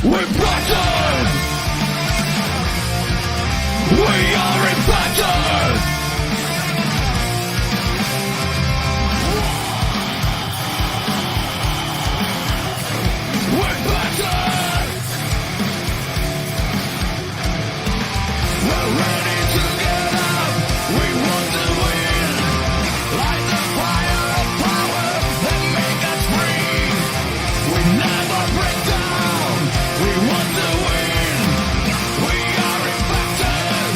We're battered! We are impacted! We're battered! We're ready to get up! We want to win! Light the fire of power that make us free! We never break down! We want to win! We are impacted!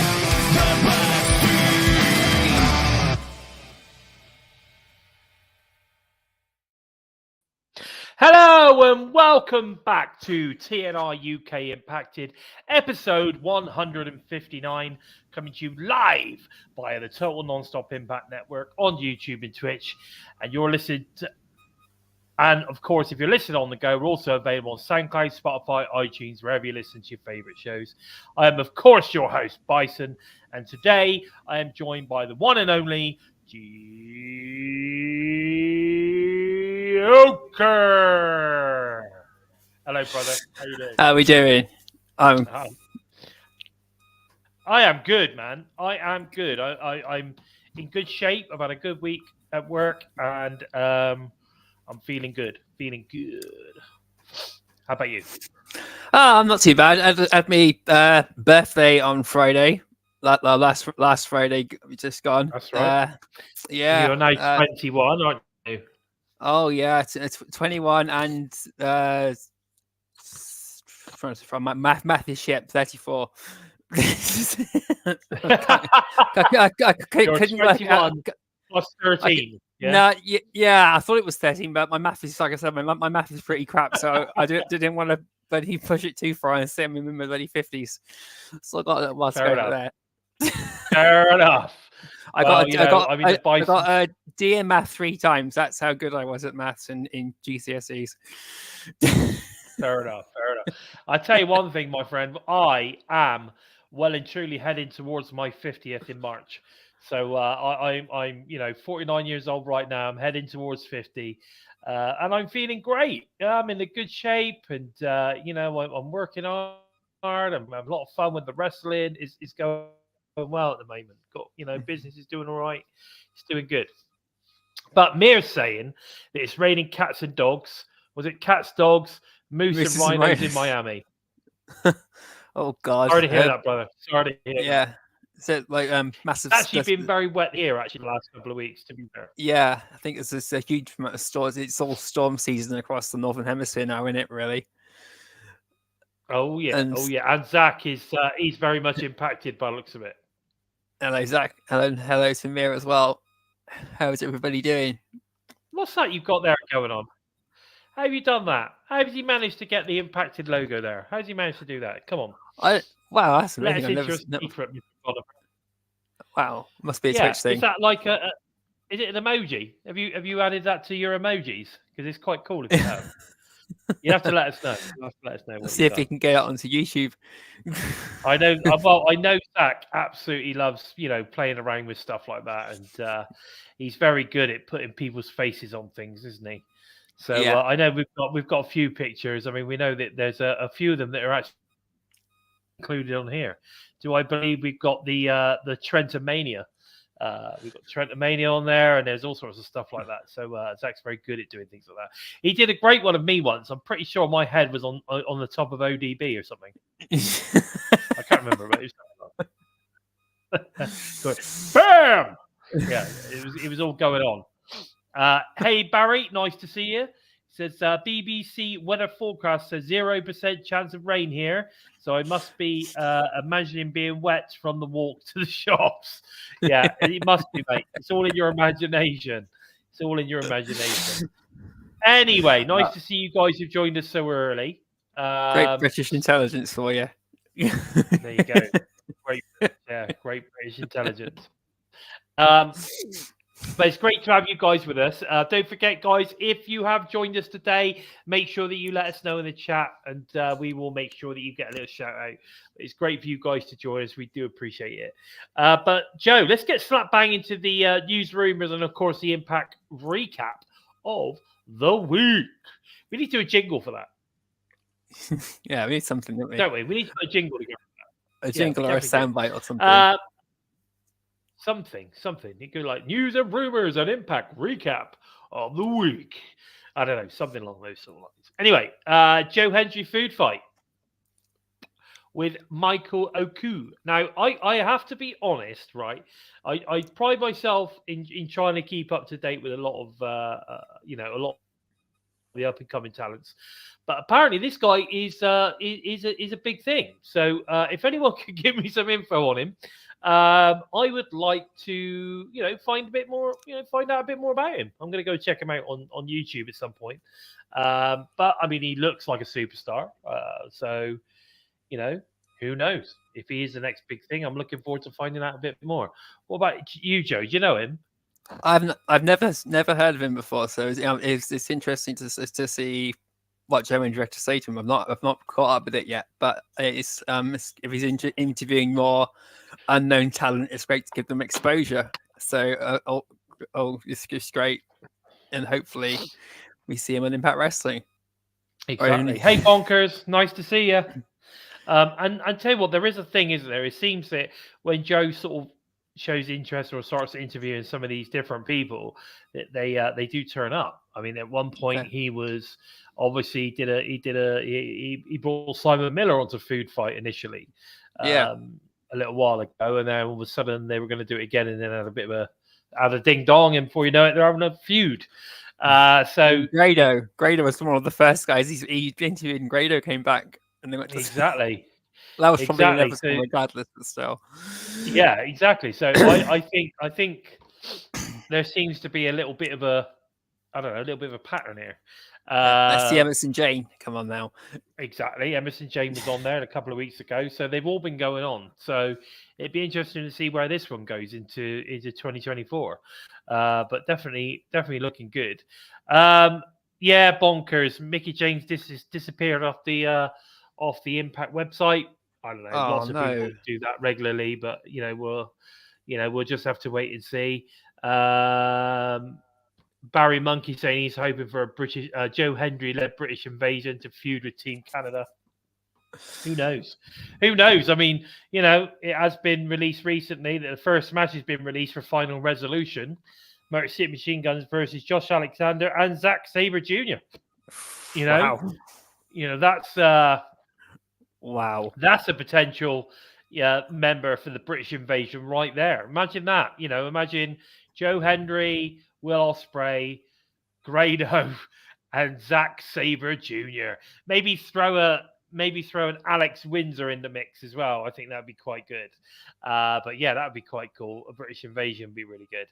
The best team! Hello and welcome back to TNI-UK Impacted, episode 159, coming to you live via the Total Non-Stop Impact Network on YouTube and Twitch. And you're listening to, and of course, if you're listening on the go, we're also available on SoundCloud, Spotify, iTunes, wherever you listen to your favorite shows. I am, of course, your host, Bison, and today I am joined by the one and only Joker. Hello, brother. How you doing? How are we doing? I am good, man. I am good. I'm in good shape. I've had a good week at work, and I'm feeling good. Feeling good. How about you? I'm not too bad. I had my birthday on Friday. Last Friday, just gone. That's right. Yeah. You're now 21, aren't you? Oh yeah, it's 21 and from my math is shit. 34. I couldn't work out. Plus 13. No, yeah, I thought it was 13, but my math is, like I said, my math is pretty crap, so I didn't want to but he push it too far and say I'm in my early 50s. So I got a little while to go there. Fair enough. I got a D in math 3 times. That's how good I was at maths in GCSEs. Fair enough. I tell you one thing, my friend. I am well and truly heading towards my 50th in March. So I'm 49 years old right now. I'm heading towards 50, and I'm feeling great. I'm in a good shape, and I'm working hard. I'm having a lot of fun with the wrestling. It's going well at the moment. Business is doing all right. It's doing good. But Mir's saying that it's raining cats and dogs. Was it cats, dogs, moose and rhinos in Miami? Oh God! Sorry to hear that, brother. Sorry to hear. Yeah. That. So massive. It's actually been very wet here. Actually, the last couple of weeks, to be fair. Yeah, I think it's a huge amount of storms. It's all storm season across the northern hemisphere now, isn't it? Really. Oh yeah, and Zach is he's very much impacted by the looks of it. Hello, Zach. Hello to Mir as well. How's everybody doing? What's that you've got there going on? How have you done that? How have you managed to get the impacted logo there? How have you managed to do that? Come on. Wow, that's amazing. Wow, must be a Twitch thing. Is that like is it an emoji? Have you added that to your emojis? Because it's quite cool if you have. You have to let us know. Let's see if we can get it onto YouTube. I know. Well, I know Zach absolutely loves playing around with stuff like that, and he's very good at putting people's faces on things, isn't he? So yeah. I know we've got a few pictures. I mean, we know that there's a few of them that are actually included on here. Do I believe we've got the Trentomania? We've got Trentomania on there, and there's all sorts of stuff like that. So Zach's very good at doing things like that. He did a great one of me once. I'm pretty sure my head was on the top of ODB or something. I can't remember, but it was bam. Yeah, it was all going on. Hey Barry, nice to see you. Says BBC weather forecast says 0% chance of rain here, so I must be imagining being wet from the walk to the shops. Yeah, it must be, mate. It's all in your imagination. Anyway, nice to see you guys who've joined us so early. Great British intelligence for you. There you go. Great British intelligence. But it's great to have you guys with us. Don't forget, guys, if you have joined us today, make sure that you let us know in the chat, and we will make sure that you get a little shout out. It's great for you guys to join us. We do appreciate it. But Joe, let's get slap bang into the news, rumors, and of course the Impact recap of the week. We need to do a jingle for that. Yeah, we need something, don't we? Don't we? We need to put a jingle together. A jingle or a definitely do. soundbite or something. Something. You could like news and rumors and impact recap of the week. I don't know, something along those sort of lines. Anyway, Joe Hendry food fight with Michael Oku. Now, I have to be honest, right? I pride myself in trying to keep up to date with a lot of a lot of the up and coming talents. But apparently, this guy is a big thing. So if anyone could give me some info on him, I would like to find a bit more, find out a bit more about him. I'm going to go check him out on YouTube at some point. But I mean, he looks like a superstar. So who knows if he is the next big thing? I'm looking forward to finding out a bit more. What about you, Joe? Do you know him? I've never heard of him before, so it's interesting to see what Joe Hendry had to say to him. I've not caught up with it yet, but it's if he's interviewing more unknown talent, it's great to give them exposure. So it's just great, and hopefully we see him on Impact Wrestling. Exactly. Hey, Bonkers, nice to see you. And tell you what, there is a thing, isn't there? It seems that when Joe sort of shows interest or starts interviewing some of these different people, that they do turn up. I mean, at one point he was obviously he brought Simon Miller onto Food Fight initially, a little while ago, and then all of a sudden they were going to do it again, and then had a ding dong, and before you know it, they're having a feud. So Grado was one of the first guys he interviewed, and Grado came back, and they went to exactly. That was probably inevitable, regardless, but still. Yeah, exactly. So I think there seems to be a little bit of a pattern here. Let's see Emerson Jane. Come on now. Exactly. Emerson Jane was on there a couple of weeks ago, so they've all been going on. So it'd be interesting to see where this one goes into 2024. But definitely looking good. Yeah, bonkers. Mickey James disappeared off the Impact website. I don't know. Lots of people do that regularly, but we'll just have to wait and see. Barry Monkey saying he's hoping for a British Joe Hendry-led British invasion to feud with Team Canada. Who knows? I mean, it has been released recently that the first match has been released for Final Resolution. Motor City Machine Guns versus Josh Alexander and Zack Sabre Jr. Wow. That's wow. That's a potential member for the British invasion right there. Imagine that. Imagine Joe Hendry, Will Ospreay, Grado, and Zack Sabre Jr. Maybe throw an Alex Windsor in the mix as well. I think that'd be quite good. But yeah, that'd be quite cool. A British invasion would be really good.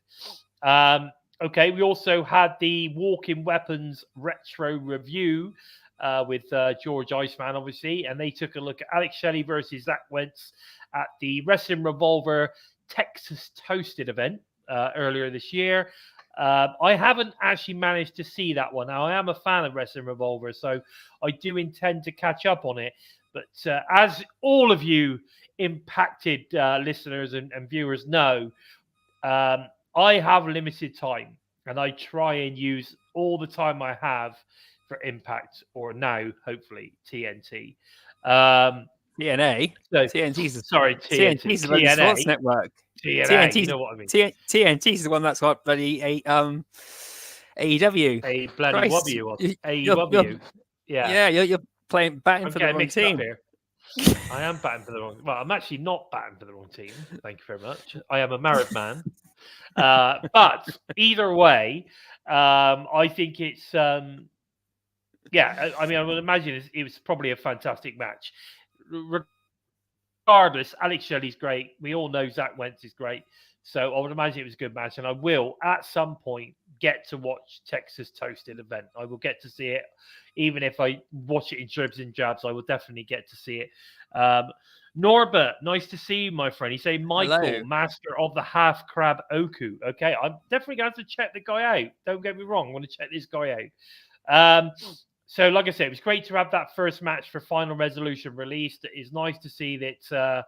Okay, we also had the Walking Weapons retro review with George Iceman, obviously, and they took a look at Alex Shelley versus Zach Wentz at the Wrestling Revolver Texas Toasted event earlier this year. I haven't actually managed to see that one. Now, I am a fan of Wrestling Revolver, so I do intend to catch up on it. But as all of you impacted listeners and viewers know, I have limited time, and I try and use all the time I have for Impact, or now, hopefully, TNT. TNA? So, TNT's TNT's the sports network. TNA, you know what I mean. TNT's the one that's got bloody AEW. A bloody W. AEW. Yeah, you're batting for the wrong team. I am batting for the wrong. Well, I'm actually not batting for the wrong team. Thank you very much. I am a married man. But either way, I think it's. I mean, I would imagine it was probably a fantastic match. Regardless, Alex Shelley's great. We all know Zach Wentz is great. So I would imagine it was a good match. And I will, at some point, get to watch Texas Toasted event. I will get to see it. Even if I watch it in dribs and jabs, I will definitely get to see it. Norbert, nice to see you, my friend. He say Michael, hello. Master of the Half Crab Oku. Okay, I'm definitely going to have to check the guy out. Don't get me wrong. I want to check this guy out. So, like I said, it was great to have that first match for Final Resolution released. It is nice to see that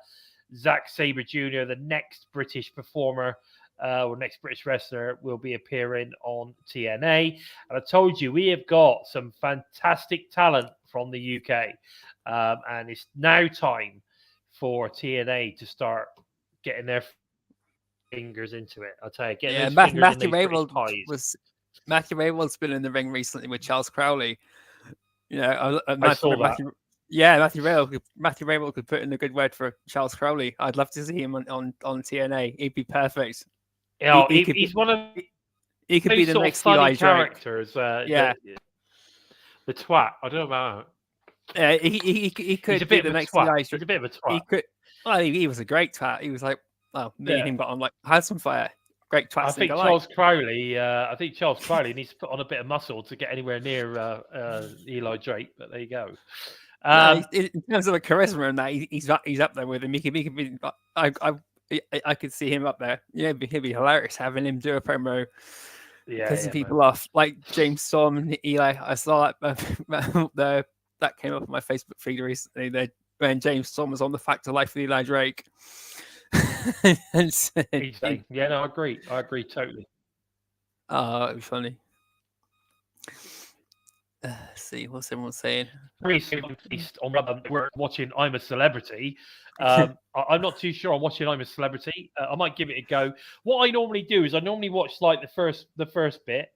Zack Sabre Jr., the next British performer or next British wrestler, will be appearing on TNA. And I told you, we have got some fantastic talent from the UK, and it's now time for TNA to start getting their fingers into it. I'll tell you, getting those fingers in Matthew those British pies. Matthew Raywald's been in the ring recently with Charles Crowley. You know, I saw that. Matthew Raywald could put in a good word for Charles Crowley. I'd love to see him on TNA. He'd be perfect. He's one of he could be the sort next of funny Eli Drake. characters. Yeah, the twat. I don't know about yeah. He could he's a be bit the of a next twat. Eli He's Drake. a bit of a twat. He could. Well, he was a great twat. He was like, well, me and him got on like house on fire. Great twat. I think Charles Crowley needs to put on a bit of muscle to get anywhere near Eli Drake. But there you go. In terms of a charisma and that, he's up there with him. He could be. I could see him up there. Yeah, he'd be hilarious having him do a promo, pissing people off like James Storm and Eli. I saw that that came up on my Facebook feed recently. When James Storm was on the Fact of Life with Eli Drake. Yeah, no, I agree totally. Oh, it'd be funny. Let's see what's everyone saying. We're watching I'm a Celebrity. I'm not too sure I'm watching I'm a Celebrity. I might give it a go. What I normally do is I normally watch like the first bit,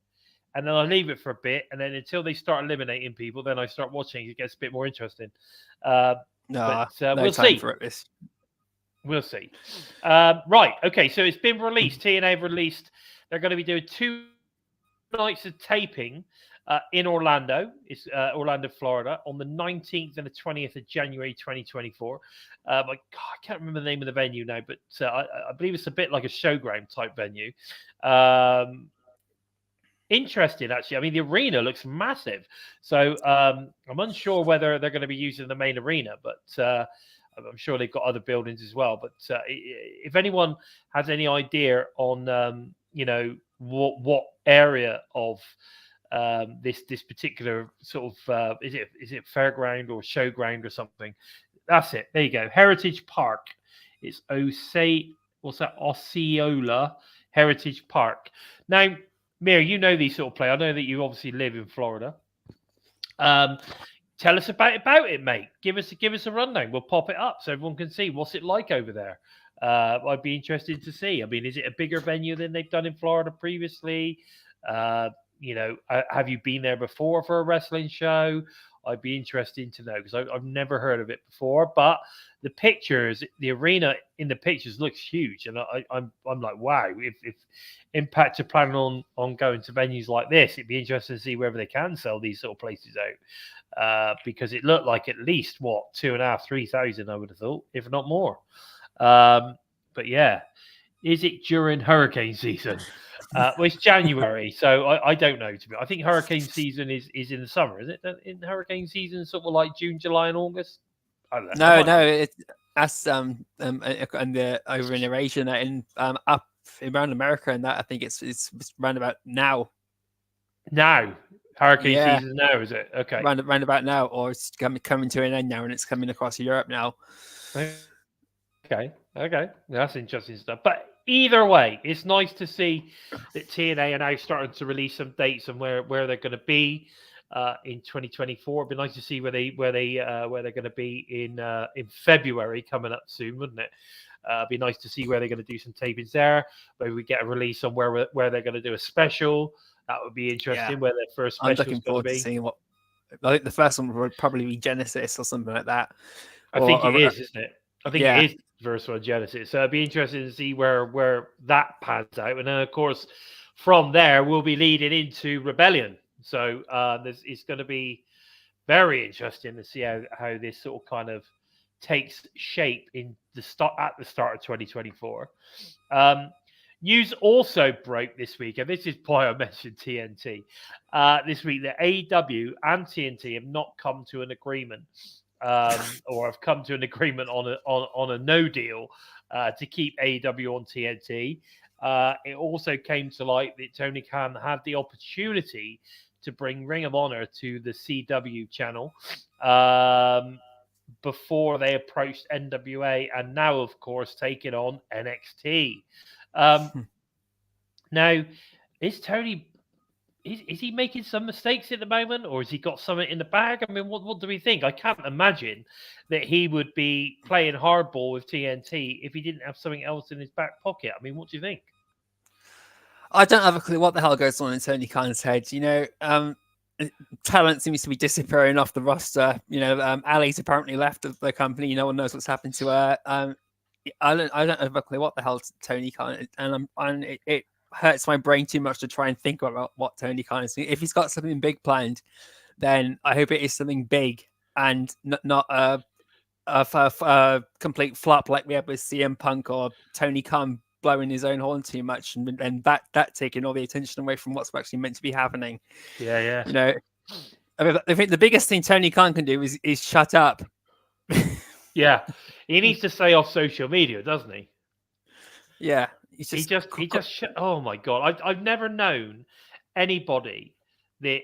and then I leave it for a bit, and then until they start eliminating people, then I start watching. It gets a bit more interesting. No we'll time see. For it, We'll see. Right. Okay. So it's been released. TNA have released. They're going to be doing 2 nights of taping in Orlando. It's Orlando, Florida, on the 19th and the 20th of January, 2024. I can't remember the name of the venue now, but I believe it's a bit like a showground type venue. Interesting, actually. I mean, the arena looks massive. So I'm unsure whether they're going to be using the main arena, but I'm sure they've got other buildings as well. But if anyone has any idea on, what area of this particular sort of is it fairground or showground or something? That's it. There you go. Heritage Park. It's Osceola Heritage Park. Now, Mir, you know these sort of play. I know that you obviously live in Florida. Tell us about it, mate. Give us a rundown. We'll pop it up so everyone can see what's it like over there. I'd be interested to see. I mean, is it a bigger venue than they've done in Florida previously? Have you been there before for a wrestling show? I'd be interested to know because I've never heard of it before. But the pictures, the arena in the pictures looks huge, and I'm like, wow. If Impact are planning on going to venues like this, it'd be interesting to see whether they can sell these sort of places out. Because it looked like at least 2,500-3,000, I would have thought, if not more. But yeah, is it during hurricane season? Well, it's January, so I don't know. I think hurricane season is in the summer, is it? In hurricane season, sort of like June, July, and August. I don't know. No, that's and over in Eurasia and up around America, and that I think it's round about now. Now, hurricane season now, is it? Okay, round about now, or it's coming to an end now, and it's coming across Europe now. Okay, that's interesting stuff. But either way, it's nice to see that TNA are now starting to release some dates and where they're going to be in 2024. It'd be nice to see where they're going to be in February coming up soon, wouldn't it? It'd be nice to see where they're going to do some tapings there. Maybe we get a release on where they're going to do a special. That would be interesting. Where their first special is going to be. I'm looking forward to seeing what. I think the first one would probably be Genesis or something like that. I think it is, isn't it? I think it is first one Genesis. So it'd be interesting to see where that pans out. And then, of course, from there, we'll be leading into Rebellion. So it's going to be very interesting to see how this sort of kind of takes shape at the start of 2024. News also broke this week, and this is why I mentioned TNT. This week, the AEW and TNT have not come to an agreement. Or have come to an agreement on a no deal to keep AEW on TNT. It also came to light that Tony Khan had the opportunity to bring Ring of Honor to the CW channel before they approached NWA, and now, of course, taking on NXT. Now, is Tony is he making some mistakes at the moment, or has he got something in the bag? I mean, what do we think? I can't imagine that he would be playing hardball with TNT if he didn't have something else in his back pocket. I mean, what do you think? I don't have a clue what the hell goes on in Tony Khan's head. Talent seems to be disappearing off the roster. Ali's apparently left the company. No one knows what's happened to her. I don't have a clue what the hell Tony Khan, and it hurts my brain too much to try and think about what Tony Khan is doing. If he's got something big planned, then I hope it is something big and not a complete flop like we had with CM Punk or Tony Khan blowing his own horn too much and that taking all the attention away from what's actually meant to be happening. Yeah. I think the biggest thing Tony Khan can do is shut up. Yeah, he needs to stay off social media, doesn't he? Yeah, he just oh my god, I've never known anybody that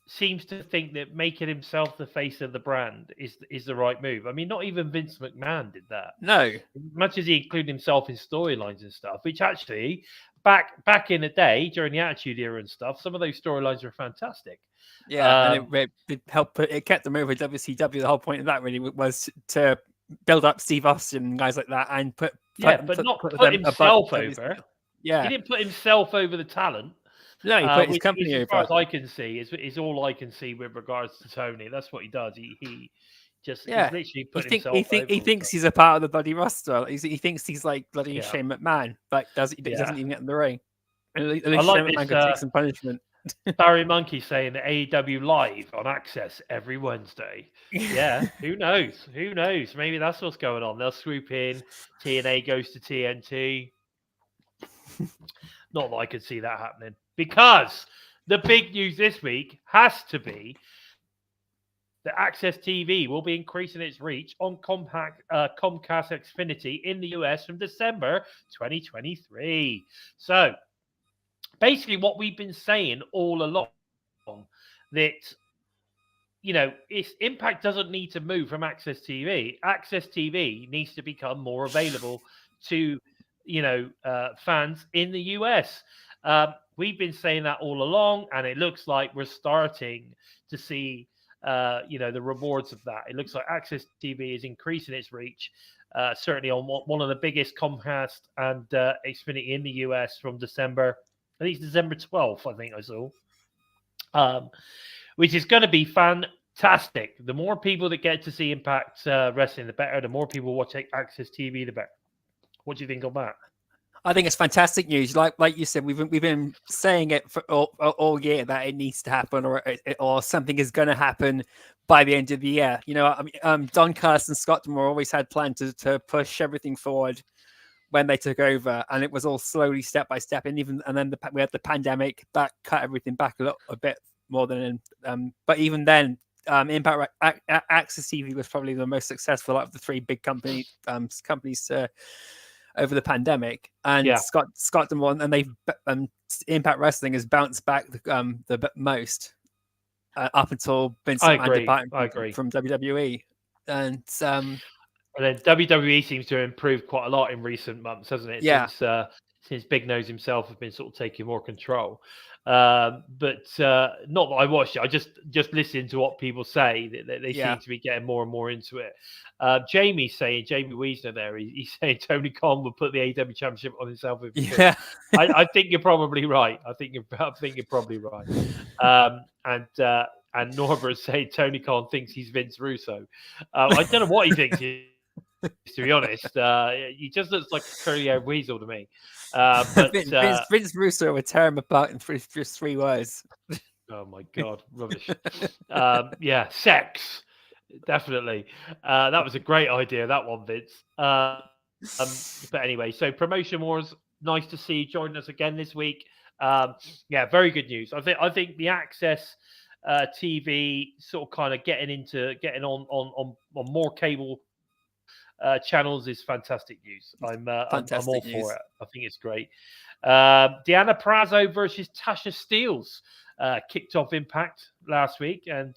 seems to think that making himself the face of the brand is the right move. I mean, not even Vince McMahon did that. No, as much as he included himself in storylines and stuff, which actually back in the day during the Attitude Era and stuff, some of those storylines were fantastic. Yeah, and it helped. It kept them over WCW. The whole point of that really was to build up Steve Austin and guys like that, and put not put himself over. Yeah, he didn't put himself over the talent. No, he put his company over. As far as I can see, is all I can see with regards to Tony. That's what he does. He just he's literally put himself over. He thinks he's a part of the bloody roster. He thinks he's like bloody Shane McMahon, but he doesn't even get in the ring. At least Shane McMahon could take some punishment. Barry Monkey saying that AEW live on Access every Wednesday. Yeah, who knows? Who knows? Maybe that's what's going on. They'll swoop in. TNA goes to TNT. Not that I could see that happening, because the big news this week has to be that Access TV will be increasing its reach on Comcast Xfinity in the US from December 2023. So basically what we've been saying all along, that Impact doesn't need to move from Access TV. Access TV needs to become more available to fans in the US. We've been saying that all along, and it looks like we're starting to see the rewards of that. It looks like Access TV is increasing its reach, certainly on one of the biggest Comcast and Xfinity in the US from December. I think it's December 12th, I think I saw, which is going to be fantastic. The more people that get to see Impact Wrestling, the better. The more people watch Access TV, the better. What do you think on that? I think it's fantastic news. Like you said, we've been saying it for all year that it needs to happen, or something is going to happen by the end of the year. Don Callis and Scott Moore always had planned to push everything forward when they took over, and it was all slowly, step by step. And then we had the pandemic that cut everything back a bit more than. But even then, Impact Access TV was probably the most successful out of the three big companies over the pandemic. And Scott Demore, and they've Impact Wrestling has bounced back the most up until Vince McMahon from WWE, and then WWE seems to have improved quite a lot in recent months, hasn't it? Yeah. Since Big Nose himself has been sort of taking more control. But not that I watched it. I just listened to what people say. They seem to be getting more and more into it. Jamie Wiesner there, he's saying Tony Khan would put the AEW Championship on himself. Yeah. I think you're probably right. I think you're probably right. And Norbert saying Tony Khan thinks he's Vince Russo. I don't know what he thinks. To be honest, he just looks like a curly-haired weasel to me. But Vince Russo would tear him apart in just 3 words. Oh my god, rubbish. Sex, definitely. That was a great idea, that one, Vince. But anyway, so Promotion Wars, nice to see you joining us again this week. Very good news. I think the Access TV sort of kind of getting on more cable channels is fantastic news. I'm all for it. I think it's great. Deanna Prazo versus Tasha Steelz kicked off Impact last week, and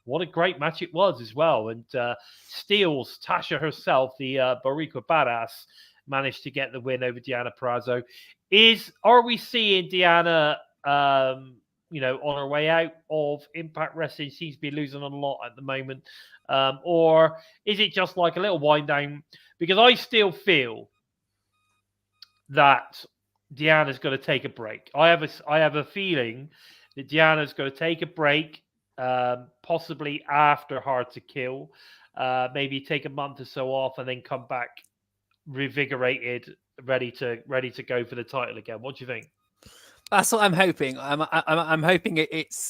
what a great match it was as well. And Steelz, Tasha herself, the Boricua Badass, managed to get the win over Deanna Prazo. Are we seeing Deanna on her way out of Impact Wrestling. Seems to be losing a lot at the moment. Or is it just like a little wind down? Because I still feel that Deanna's going to take a break. I have a feeling that Deanna's going to take a break, possibly after Hard to Kill. Maybe take a month or so off and then come back revigorated, ready to go for the title again. What do you think? That's what I'm hoping. I'm hoping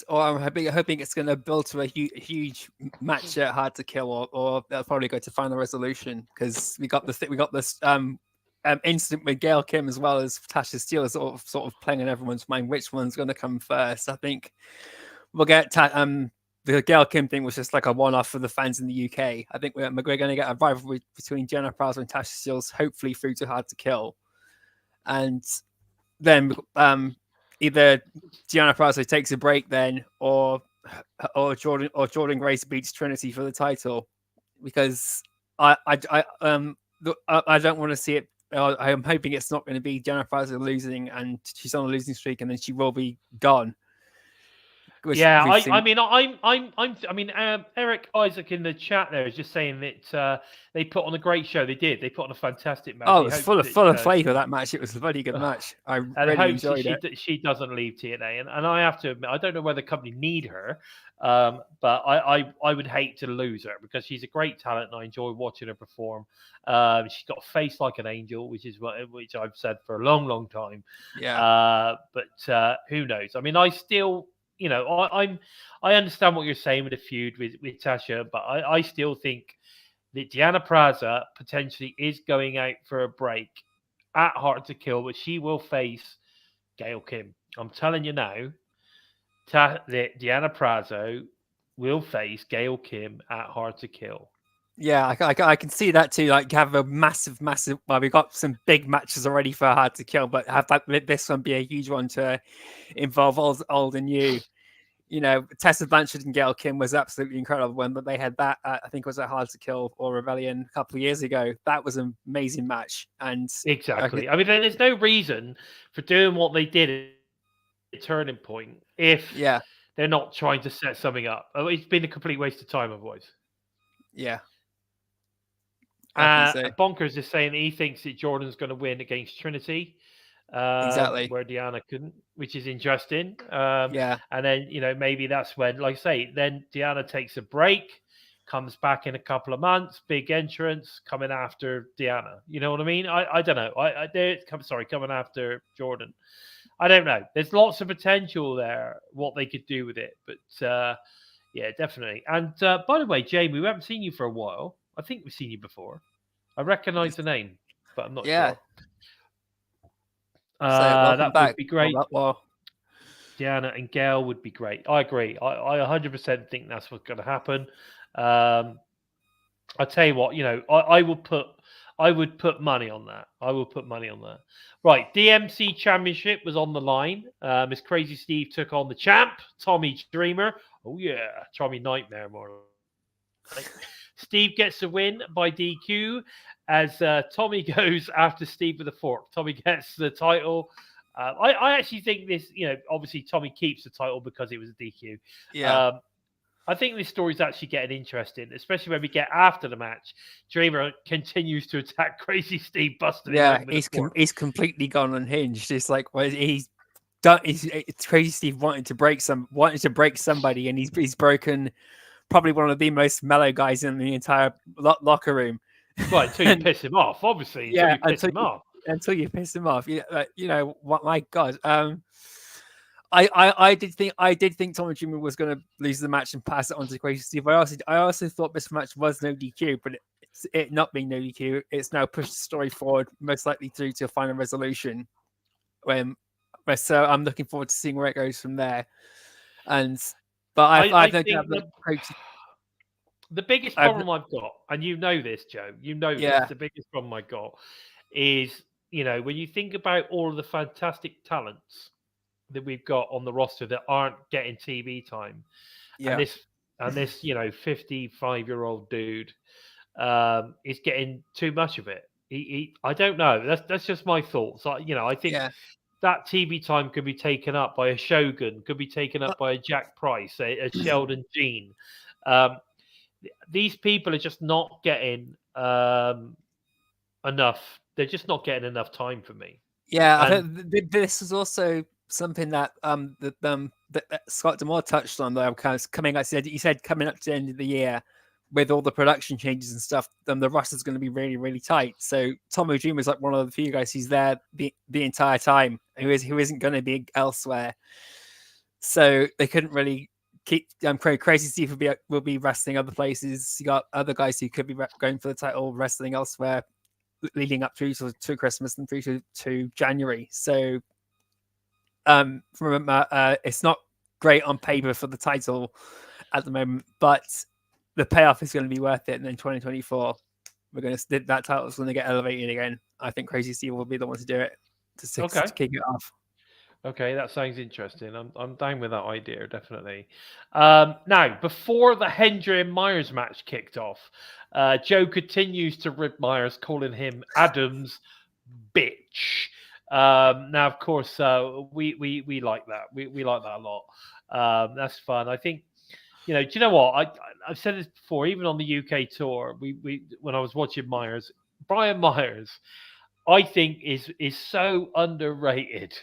I'm hoping it's going to build to a huge match at Hard to Kill, or they'll probably go to Final Resolution, because we got this incident with Gail Kim as well as Tasha Steele sort of playing in everyone's mind. Which one's going to come first? I think we'll get the Gail Kim thing was just like a one-off for the fans in the UK. I think we're going to get a rivalry between Deanna Prazo and Tasha Steele, hopefully through to Hard to Kill, and then either Deanna Prazo takes a break then, or Jordynne Grace beats Trinity for the title, because I don't want to see it. I'm hoping it's not going to be Deanna Prazo losing and she's on a losing streak and then she will be gone. Eric Isaac in the chat there is just saying that they put on a great show. They did. They put on a fantastic match. Oh, it was full of flavour, that match. It was a very good match. I really enjoyed it. She doesn't leave TNA, and I have to admit, I don't know whether the company need her, but I would hate to lose her, because she's a great talent and I enjoy watching her perform. She's got a face like an angel, which I've said for a long time. Yeah. But who knows? I mean, I still. I understand what you're saying with the feud with Tasha, but I still think that Deanna Prazo potentially is going out for a break at Hard to Kill, but she will face Gail Kim. I'm telling you now, that Deanna Prazo will face Gail Kim at Hard to Kill. Yeah, I can see that too. Like, have a massive. Well, we got some big matches already for Hard to Kill, but have this one be a huge one to involve old and new. Tessa Blanchard and Gail Kim was absolutely incredible when they had that. I think it was at Hard to Kill or Rebellion a couple of years ago. That was an amazing match. And exactly. I mean, there's no reason for doing what they did at Turning Point if they're not trying to set something up. It's been a complete waste of time otherwise. Yeah. Bonkers is saying that he thinks that Jordan's going to win against Trinity. Exactly. Where Deanna couldn't, which is interesting. And then, maybe that's when, like I say, then Deanna takes a break, comes back in a couple of months, big entrance, coming after Deanna. You know what I mean? I don't know. Coming after Jordynne. I don't know. There's lots of potential there, what they could do with it. But, definitely. And, by the way, Jamie, we haven't seen you for a while. I think we've seen you before. I recognize the name, but I'm not sure. That would be great. Deanna and Gail would be great. I agree. I 100% think that's what's going to happen. I tell you what, I would put money on that. Right, DMC Championship was on the line. Miss Crazy Steve took on the champ, Tommy Dreamer. Oh yeah, Tommy Nightmare more. Steve gets the win by DQ as Tommy goes after Steve with a fork. Tommy gets the title. I actually think this, obviously Tommy keeps the title because it was a DQ. Yeah. I think this story's actually getting interesting, especially when we get after the match. Dreamer continues to attack Crazy Steve, busting him. Yeah, he's completely gone unhinged. It's like, well, he's done. It's Crazy Steve wanted to break somebody, and he's broken probably one of the most mellow guys in the entire locker room. Well, until you piss him off, obviously. Until you piss him off. What? My God. I did think Tommy Dreamer was going to lose the match and pass it on to Crazy Steve. I also thought this match was no DQ, but it not being no DQ, it's now pushed the story forward, most likely through to a Final Resolution. So I'm looking forward to seeing where it goes from there. But I think the biggest problem I've got, and you know this, Joe, this, the biggest problem I've got is, when you think about all of the fantastic talents that we've got on the roster that aren't getting TV time, and this 55-year-old dude is getting too much of it. I don't know. That's just my thoughts. I think that TV time could be taken up by a Shogun, could be taken up by a Jack Price, a Sheldon Jean. These people are just not getting enough. They're just not getting enough time for me. Yeah, I And think this is also something that that Scott Demore touched on, though. Kind of coming, he said coming up to the end of the year, with all the production changes and stuff, then the roster's going to be really, really tight. So Tom Ojima is like one of the few guys who's there the entire time, who isn't going to be elsewhere. So they couldn't really keep. Crazy Steve will be wrestling other places. You got other guys who could be going for the title, wrestling elsewhere, leading up through to Christmas and through to January. So it's not great on paper for the title at the moment, but the payoff is going to be worth it. And then 2024, that title is going to get elevated again. I think Crazy Steve will be the one to do it to kick it off. Okay, that sounds interesting. I'm down with that idea, definitely. Now, before the Hendry and Myers match kicked off, Joe continues to rib Myers, calling him Adam's bitch. Now, of course, we like that. We like that a lot. That's fun. I think, do you know what? I've said this before, even on the UK tour, when I was watching Myers, Brian Myers, I think is so underrated.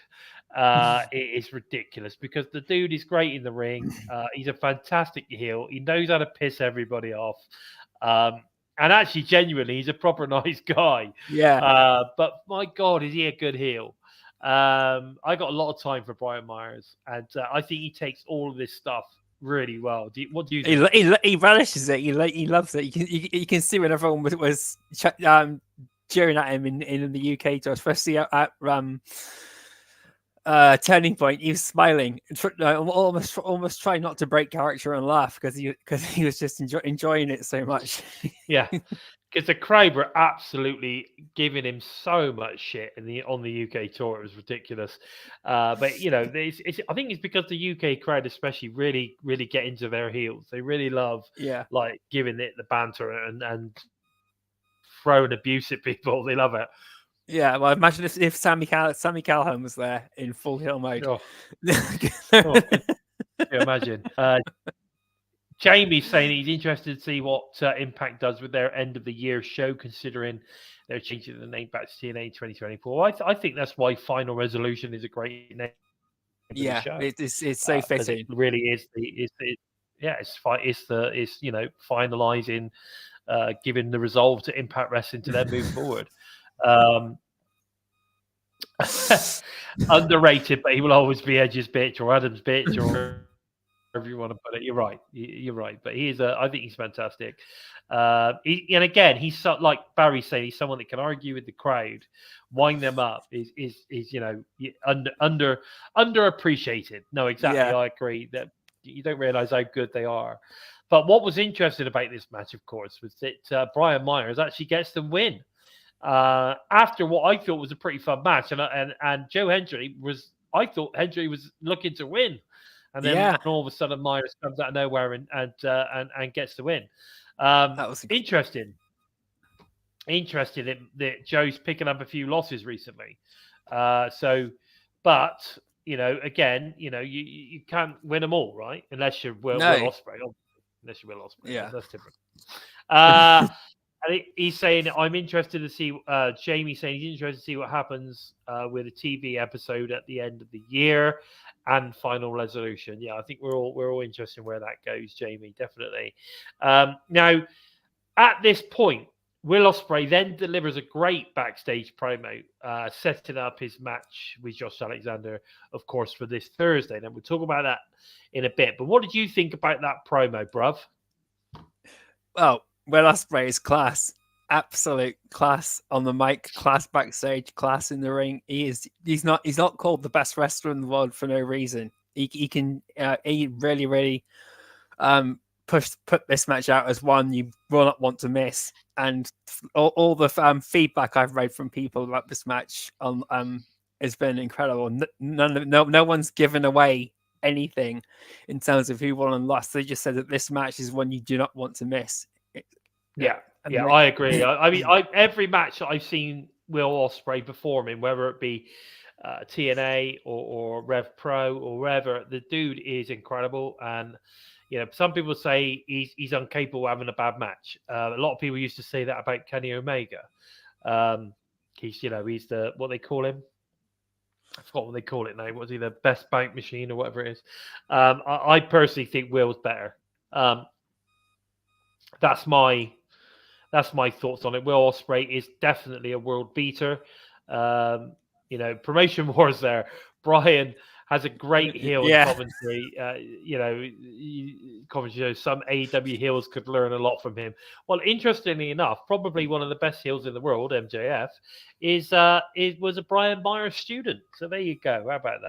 It is ridiculous because the dude is great in the ring. He's a fantastic heel. He knows how to piss everybody off. And actually, genuinely, he's a proper nice guy. Yeah. But my God, is he a good heel? I got a lot of time for Brian Myers, and I think he takes all of this stuff really well. What do you think? He relishes it. He loves it. You can see when everyone was cheering at him in the UK tour, especially at Turning Point. He was smiling, almost trying not to break character and laugh because he was just enjoying it so much. Yeah, because the crowd were absolutely giving him so much shit on the UK tour. It was ridiculous. But I think it's because the UK crowd especially really really get into their heels. They really love like giving it the banter and throwing abuse at people. They love it. Yeah, well, imagine if Sammy Calhoun was there in full heel mode. Oh. Imagine. Jamie's saying he's interested to see what Impact does with their end of the year show, considering they're changing the name back to TNA 2024. I think that's why Final Resolution is a great name. Yeah, it's so fitting. It really is. It's finalizing, giving the resolve to Impact Wrestling to then move forward. Underrated, but he will always be Edge's bitch or Adam's bitch or whatever you want to put it. You're right. You're right. But I think he's fantastic. And again, he's like Barry's saying, he's someone that can argue with the crowd, wind them up. Is underappreciated. No, exactly. Yeah. I agree that you don't realize how good they are. But what was interesting about this match, of course, was that Brian Myers actually gets the win. After what I thought was a pretty fun match, and Joe Hendry I thought Hendry was looking to win, and then all of a sudden Myers comes out of nowhere and gets the win. That was interesting. Interesting that Joe's picking up a few losses recently. But again, you can't win them all, right? Unless you're Will Ospreay. Unless you're Will Ospreay, yeah, that's different. And he's saying, I'm interested to see, Jamie's saying he's interested to see what happens with a TV episode at the end of the year and Final Resolution. Yeah, I think we're all interested in where that goes, Jamie, definitely. Now, at this point, Will Ospreay then delivers a great backstage promo, setting up his match with Josh Alexander, of course, for this Thursday. And we'll talk about that in a bit. But what did you think about that promo, bruv? Well, Will Ospreay is class, absolute class on the mic, class backstage, class in the ring. He's not called the best wrestler in the world for no reason. He really put this match out as one you will not want to miss. And all the feedback I've read from people about this match has been incredible. No one's given away anything in terms of who won and lost. They just said that this match is one you do not want to miss. Yeah, I agree. I mean, every match that I've seen Will Ospreay perform in, whether it be TNA or Rev Pro or wherever. The dude is incredible, and some people say he's incapable of having a bad match. A lot of people used to say that about Kenny Omega. He's the what they call him. I forgot what they call it now. Was he the best bank machine or whatever it is? I personally think Will's better. That's my thoughts on it. Will Ospreay is definitely a world beater. Promotion wars there. Brian has a great heel in commentary. Commentary, some AEW heels could learn a lot from him. Well, interestingly enough, probably one of the best heels in the world, MJF, was a Brian Myers student. So there you go. How about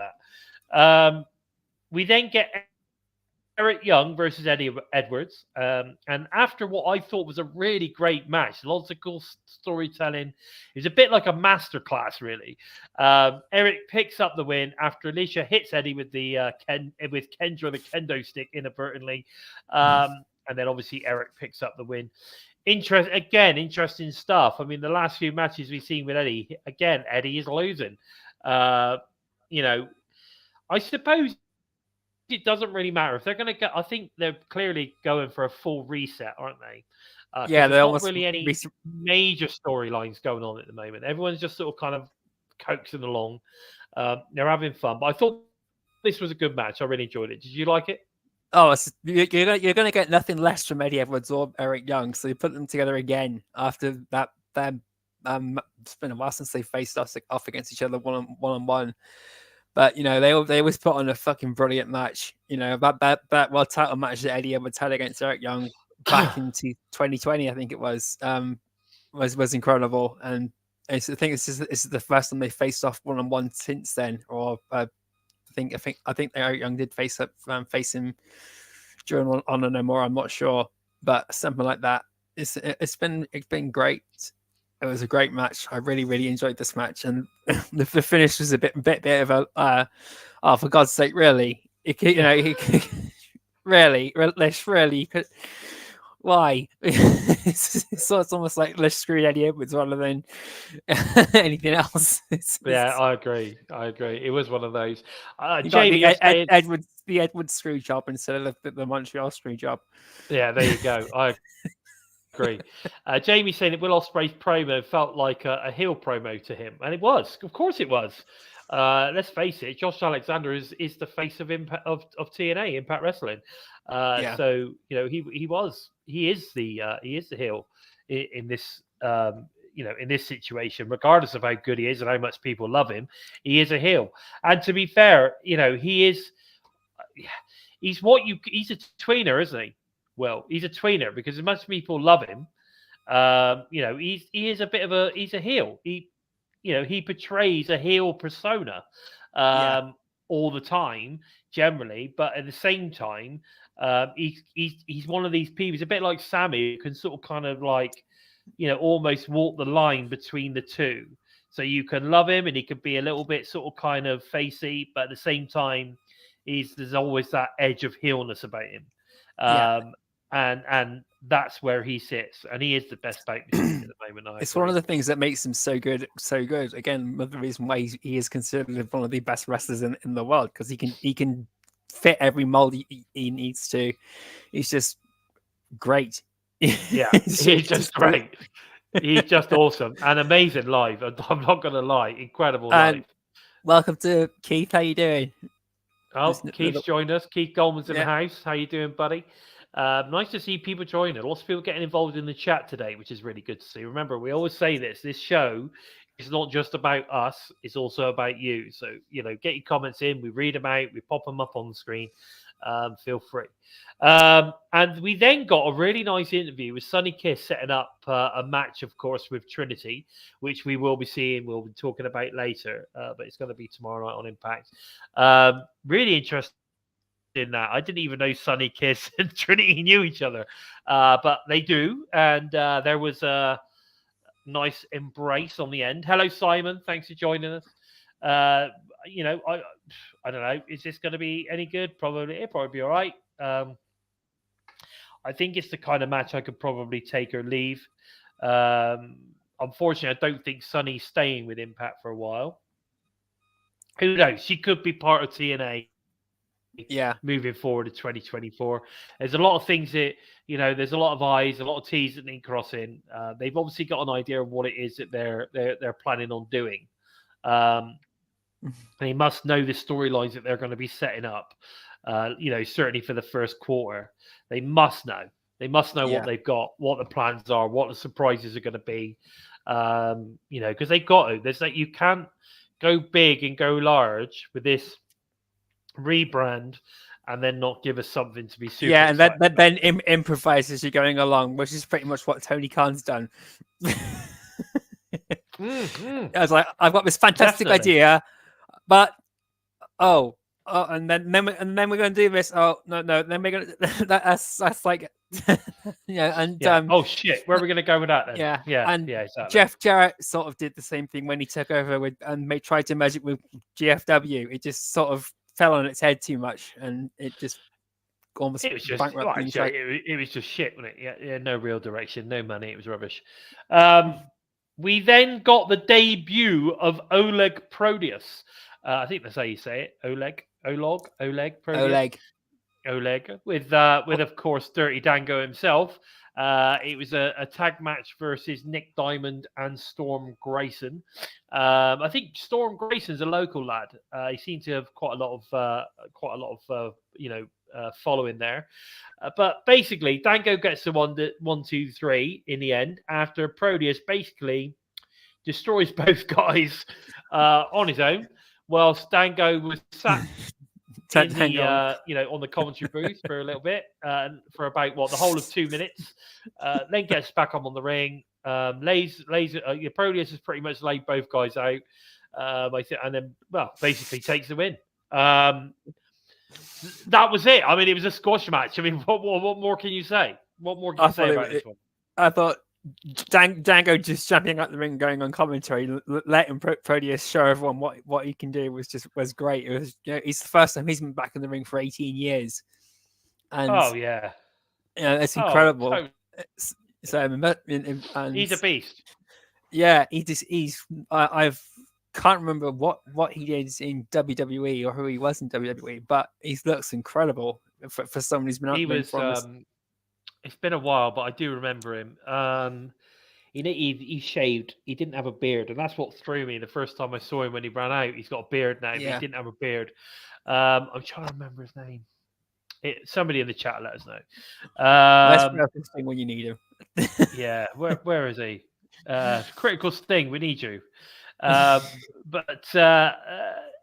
that? We then get Eric Young versus Eddie Edwards. And after what I thought was a really great match, lots of cool storytelling. It was a bit like a masterclass, really. Eric picks up the win after Alicia hits Eddie with the with Kendra the kendo stick inadvertently. And then obviously Eric picks up the win. Interesting stuff. I mean, the last few matches we've seen with Eddie, again, Eddie is losing. I suppose it doesn't really matter if they're going to get. I think they're clearly going for a full reset, aren't they? There's not really any major storylines going on at the moment. Everyone's just sort of kind of coaxing along. They're having fun, but I thought this was a good match. I really enjoyed it. Did you like it? Oh, you're going to get nothing less from Eddie Edwards or Eric Young. So you put them together again after that. It's been a while since they faced off against each other one on one. But they always put on a fucking brilliant match. That world title match that Eddie Edwards had against Eric Young back into 2020, I think it was incredible. And I think this is the first time they faced off one on one since then. Or I think Eric Young did face him during Honor No More. I'm not sure, but something like that. It's been great. It was a great match. I really, really enjoyed this match, and the finish was a bit of a. For God's sake, really? Really, why? So it's almost like let's screw Eddie Edwards rather than anything else. I agree. It was one of those. Jamie, the Edwards screw job instead of the Montreal screw job. Yeah, there you go. I agree. Jamie saying that Will Ospreay's promo felt like a heel promo to him, and it was. Of course, it was. Let's face it, Josh Alexander is the face of TNA Impact Wrestling. So he is the heel in this in this situation, regardless of how good he is and how much people love him. He is a heel, and to be fair, he's a tweener, isn't he? Well, he's a tweener because as much as people love him, he's a heel. He portrays a heel persona all the time, generally, but at the same time, he's one of these people. He's a bit like Sammy, who can sort of kind of like, almost walk the line between the two. So you can love him, and he could be a little bit sort of kind of facey, but at the same time, there's always that edge of heelness about him. And that's where he sits, and he is the best bank machine at the moment. It's one of the things that makes him so good. Again, the reason why he is considered one of the best wrestlers in the world, because he can fit every mold he needs to. He's just great. Yeah, he's just great. He's just awesome and amazing live. I'm not going to lie, incredible live. Welcome to Keith. How you doing? Oh, Keith's joined us. Keith Goldman's in the house. How you doing, buddy? Nice to see people joining. Lots of people getting involved in the chat today, which is really good to see. Remember, we always say this show is not just about us, it's also about you. So, get your comments in. We read them out. We pop them up on the screen. Feel free. And we then got a really nice interview with Sonny Kiss setting up a match, of course, with Trinity, which we will be seeing. We'll be talking about later, but it's going to be tomorrow night on Impact. Really interesting. In that, I didn't even know Sonny Kiss and Trinity knew each other, but they do, and there was a nice embrace on the end. Hello, Simon. Thanks for joining us. I don't know. Is this going to be any good? It'll probably be all right. I think it's the kind of match I could probably take or leave. Unfortunately, I don't think Sonny's staying with Impact for a while. Who knows? She could be part of TNA. Yeah. Moving forward to 2024, there's a lot of things that there's a lot of I's, a lot of T's that need crossing. They've obviously got an idea of what it is that they're planning on doing. They must know the storylines that they're going to be setting up. Certainly for the first quarter, they must know. They must know what they've got, what the plans are, what the surprises are going to be. Because they've got to. There's you can't go big and go large with this rebrand and then not give us something to be super and then improvise as you're going along, which is pretty much what Tony Khan's done. I was like, I've got this fantastic idea, but and then we're going to do this. Oh no, then we're going to that's like oh shit, where are we going to go with that then? Exactly. Jeff Jarrett sort of did the same thing when he took over tried to merge it with GFW. It just sort of fell on its head too much, and it just almost it was just it was just shit, wasn't it? Yeah, no real direction, no money. It was rubbish. We then got the debut of Oleg Prudius. I think that's how you say it. Oleg Prudius. Oleg with of course Dirty Dango himself. It was a tag match versus Nick Diamond and Storm Grayson. I think Storm Grayson's a local lad. He seemed to have quite a lot of following there. But basically, Dango gets the 1, 2, 3 in the end after Prudius basically destroys both guys on his own, whilst Dango was sat in the, on the commentary booth for a little bit, for about the whole of 2 minutes, then gets back up on the ring. Prudius has pretty much laid both guys out, and then basically takes the win. That was it. I mean, it was a squash match. I mean, what more can you say? What more can you say about this one? I thought Dango just jumping out the ring, going on commentary, letting Prudius show everyone what he can do was great. It was, it's the first time he's been back in the ring for 18 years, and it's incredible. Totally. So and he's a beast. Yeah, I can't remember what he did in WWE or who he was in WWE, but he looks incredible for someone who's been out there. It's been a while, but I do remember him. He shaved. He didn't have a beard, and that's what threw me the first time I saw him when he ran out. He's got a beard now, but he didn't have a beard. I'm trying to remember his name. Somebody in the chat let us know. Let's know this thing when you need him. Yeah, where is he? Critical Sting, we need you.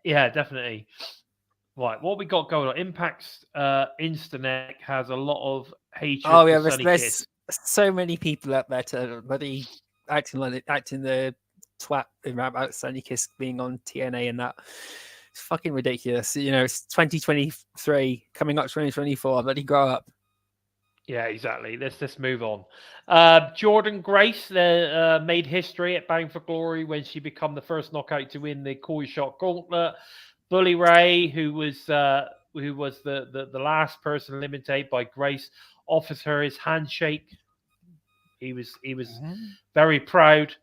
Definitely. Right, what we got going on? Impact's Instanet has a lot of hatred. Oh yeah, there's so many people out there to bloody acting the twat about Sunny Kiss being on TNA and that. It's fucking ridiculous. It's 2023 coming up 2024. Bloody grow up. Yeah, exactly. Let's move on. Jordynne Grace made history at Bound for Glory when she became the first knockout to win the Koi Shot Gauntlet. Bully Ray, who was the last person eliminated by Grace, offers her his handshake. He was very proud.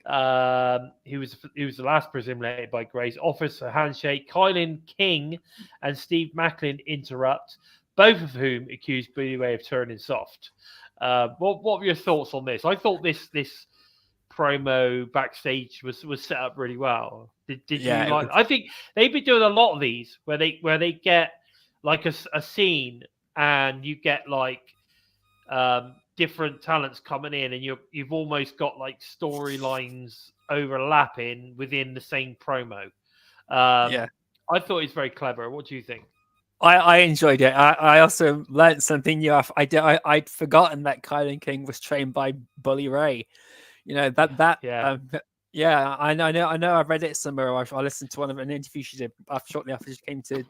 He was the last person eliminated by Grace. Offers a handshake. Kylan King and Steve Macklin interrupt, both of whom accused Bully Ray of turning soft. What were your thoughts on this? I thought this promo backstage was set up really well. Did you like? I think they've been doing a lot of these where they get like a scene and you get like different talents coming in, and you've almost got like storylines overlapping within the same promo. I thought it's very clever. What do you think? I enjoyed it. I also learned something new. I'd forgotten that Kylan King was trained by Bully Ray. I know. I read it somewhere. I listened to an interview she did shortly after she came to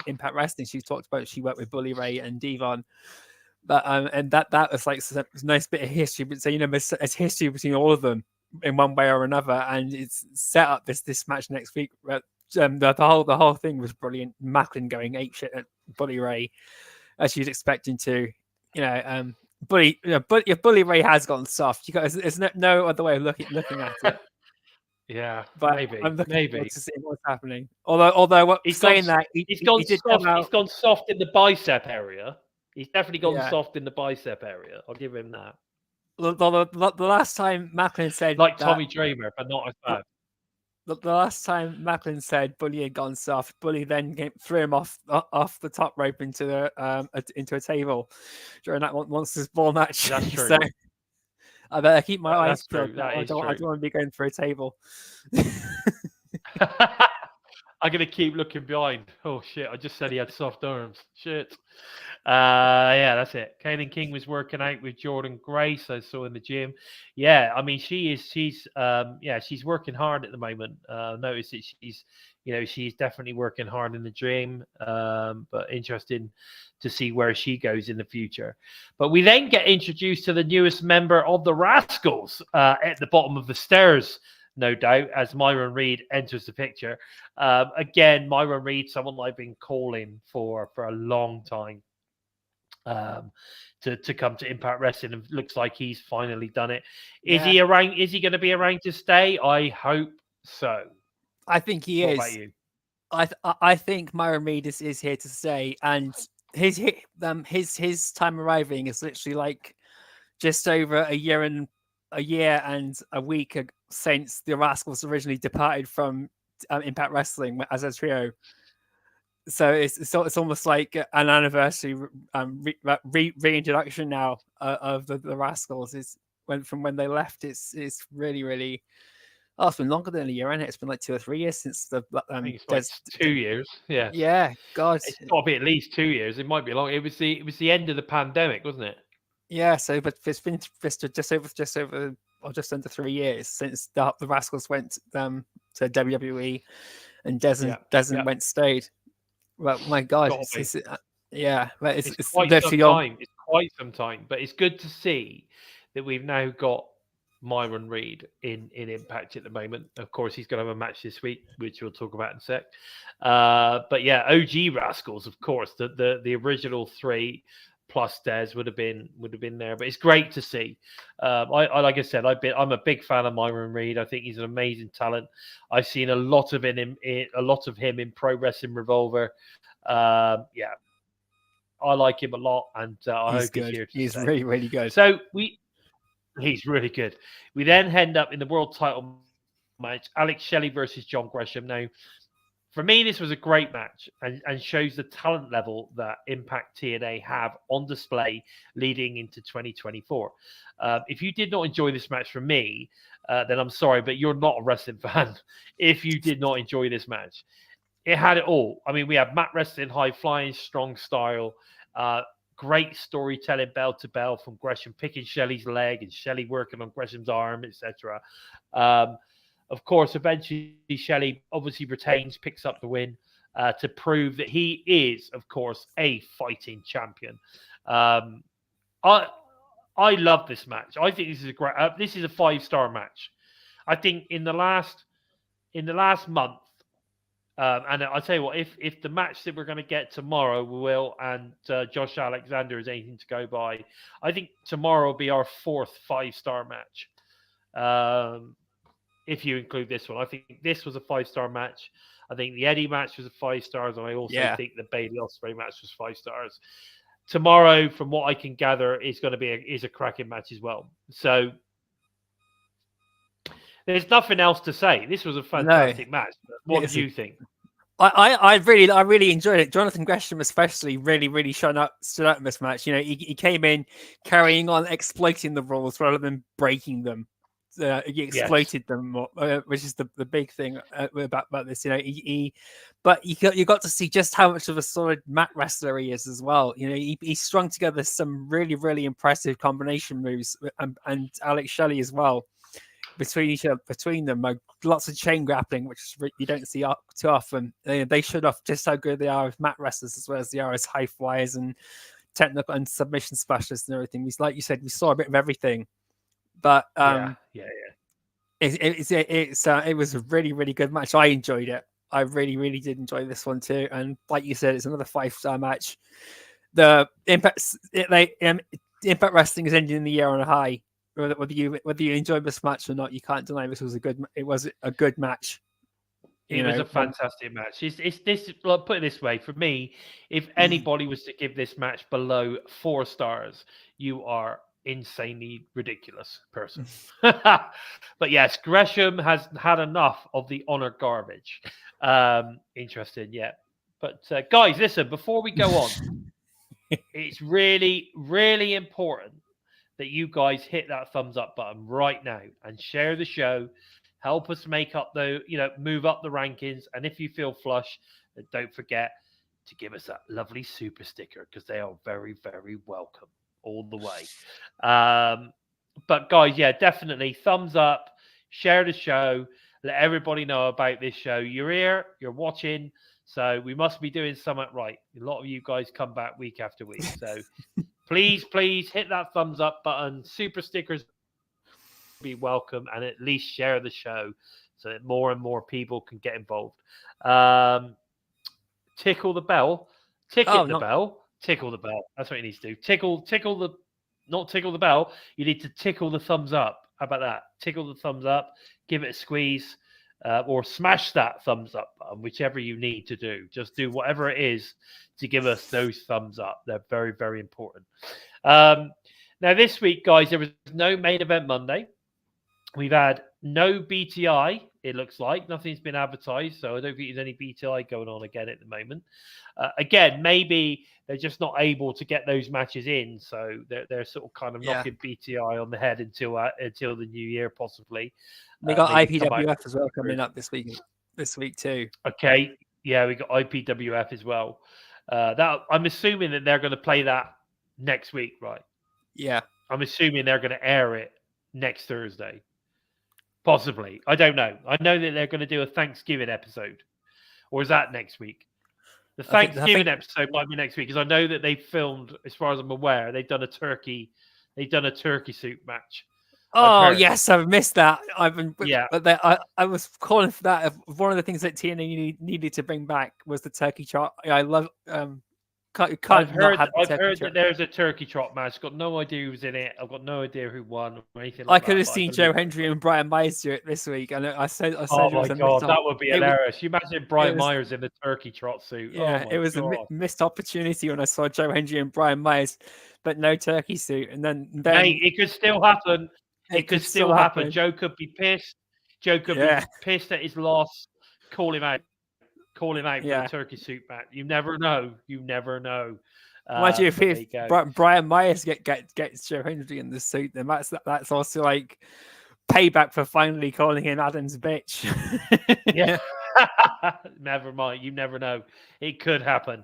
Impact Wrestling. She talked about she worked with Bully Ray and Devon, but and that was like a nice bit of history. But so there's history between all of them in one way or another, and it's set up this match next week. The whole thing was brilliant. Macklin going apeshit at Bully Ray, as you'd expect him to. Bully Ray has gone soft. There's no other way of looking at it. Yeah, but maybe, I'm looking maybe. forward to seeing what's happening. Although what He's saying gone, that he's he gone did soft. come He's out. gone soft in the bicep area. He's definitely gone Yeah. soft in the bicep area. I'll give him that. The last time Macklin said Like that, Tommy Dreamer, but not as bad. the last time Macklin said Bully had gone soft, Bully then threw him off the top rope into a table during that Monsters Ball match. That's true. So I better keep my eyes That's true. peeled now. That I is don't true. want to be going through a table. I'm gonna keep looking behind. Oh shit! I just said he had soft arms. Shit. Yeah, that's it. Kaylin King was working out with Jordynne Grace. I saw in the gym. Yeah, I mean, she's working hard at the moment. Notice that she's definitely working hard in the gym. But interesting to see where she goes in the future. But we then get introduced to the newest member of the Rascals at the bottom of the stairs. No doubt, as Myron Reed enters the picture. Again, Myron Reed, someone I've been calling for a long time to come to Impact Wrestling, and looks like he's finally done it. Is he around? Is he going to be around to stay? I hope so. I think he What is. about you? I think Myron Reed is here to stay, and his time arriving is literally like just over a year and a week since the Rascals originally departed from Impact Wrestling as a trio. So it's almost like an anniversary reintroduction now of the Rascals. From when they left. It's really. Oh, it's been longer than a year, hasn't it? It's been like 2 or 3 years since the. I think it's like 2 years. Yeah. Yeah, God. It's got to be at least 2 years. It might be long. It was the end of the pandemic, wasn't it? Yeah. So, but it's been just over or just under 3 years since the Rascals went to WWE, and Desmond went stayed. Well, my God, but it's quite some time. It's quite some time, but it's good to see that we've now got Myron Reed in Impact at the moment. Of course, he's going to have a match this week, which we'll talk about in a sec. But yeah, OG Rascals, of course, the original 3 plus Des would have been there. But it's great to see. I like I said, I'm a big fan of Myron Reed. I think he's an amazing talent. I've seen a lot of him in Pro Wrestling Revolver. Yeah, I like him a lot, and I hope he's here to He's stay. really, really good. So he's really good. We then end up in the world title match, Alex Shelley versus John Gresham. Now, for me, this was a great match and shows the talent level that Impact TNA have on display leading into 2024. If you did not enjoy this match from me, then I'm sorry, but you're not a wrestling fan if you did not enjoy this match. It had it all. I mean, we have Matt wrestling, high flying, strong style, great storytelling, bell to bell from Gresham picking Shelley's leg and Shelley working on Gresham's arm, etc. Of course, eventually Shelley obviously retains, picks up the win to prove that he is, of course, a fighting champion. I love this match. I think this is a great. This is a 5-star match. I think in the last month. And I'll tell you what, if the match that we're going to get tomorrow, Will and Josh Alexander is anything to go by, I think tomorrow will be our 4th 5-star match. If you include this one, I think this was a 5-star match. I think the Eddie match was a 5 stars, and I also think the Bailey Ospreay match was 5 stars. Tomorrow, from what I can gather, is going to be a cracking match as well. So there's nothing else to say. This was a fantastic match. What do you think? I really enjoyed it. Jonathan Gresham especially really stood out in this match. You know, he came in carrying on, exploiting the rules rather than breaking them. He exploited them, which is the big thing about this. You know, but you got to see just how much of a solid mat wrestler he is as well. You know, he strung together some really impressive combination moves, and Alex Shelley as well. Between them, lots of chain grappling, which you don't see too often. They showed off just how good they are as mat wrestlers, as well as they are as high flyers and technical and submission specialists and everything. Like you said, we saw a bit of everything, but it was a really good match. I enjoyed it. I really did enjoy this one too. And like you said, it's another 5-star match. The Impact Wrestling is ending the year on a high. whether you enjoyed this match or not, you can't deny this was a good match. It was a fantastic match. It's this. Well, put it this way: for me, if anybody was to give this match below 4 stars, you are insanely ridiculous person. But yes, Gresham has had enough of the honor garbage. Interesting, yeah. But guys, listen. Before we go on, it's really, really important that you guys hit that thumbs up button right now and share the show. Help us make up move up the rankings. And if you feel flush, then don't forget to give us that lovely super sticker because they are very, very welcome all the way. But guys, yeah, definitely thumbs up, share the show, let everybody know about this show. You're here, you're watching, so we must be doing something right. A lot of you guys come back week after week. So please hit that thumbs up button. Super stickers be welcome, and at least share the show so that more and more people can get involved. Tickle the bell. Tickle the bell. That's what you need to do. Not tickle the bell. You need to tickle the thumbs up. How about that? Tickle the thumbs up. Give it a squeeze, or smash that thumbs up button, whichever you need to do. Just do whatever it is to give us those thumbs up. They're very, very important. Now this week, guys, there was no main event Monday. We've had no BTI, it looks like. Nothing's been advertised, so I don't think there's any BTI going on again at the moment. Again, maybe they're just not able to get those matches in, so they're sort of kind of knocking BTI on the head until the new year, possibly. We got IPWF as well coming up this week too. Okay, yeah, we got IPWF as well. That I'm assuming that they're going to play that next week, right? Yeah, I'm assuming they're going to air it next Thursday. Possibly. I don't know. I know that they're going to do a Thanksgiving episode. Or is that next week? The Thanksgiving episode might be next week because I know that they filmed, as far as I'm aware, they've done a turkey suit match. Oh, yes, I've missed that. But I was calling for that. One of the things that TNA needed to bring back was the turkey trot. I love I've heard that there's a turkey trot match. Got no idea who was in it. I've got no idea who won or anything like that. I could have seen Joe Hendry and Brian Myers do it this week. I said, oh my God, that would be hilarious. You imagine Brian Myers in the turkey trot suit. Yeah, it was a missed opportunity when I saw Joe Hendry and Brian Myers, but no turkey suit. And then mate, it could still happen. It could still happen. Joe could be pissed. Joe could be pissed at his loss. Call him out for the turkey suit match. You never know. Imagine if Brian Myers gets Joe Hendry in the suit, then that's also like payback for finally calling him Adam's bitch. Yeah. Never mind. You never know. It could happen.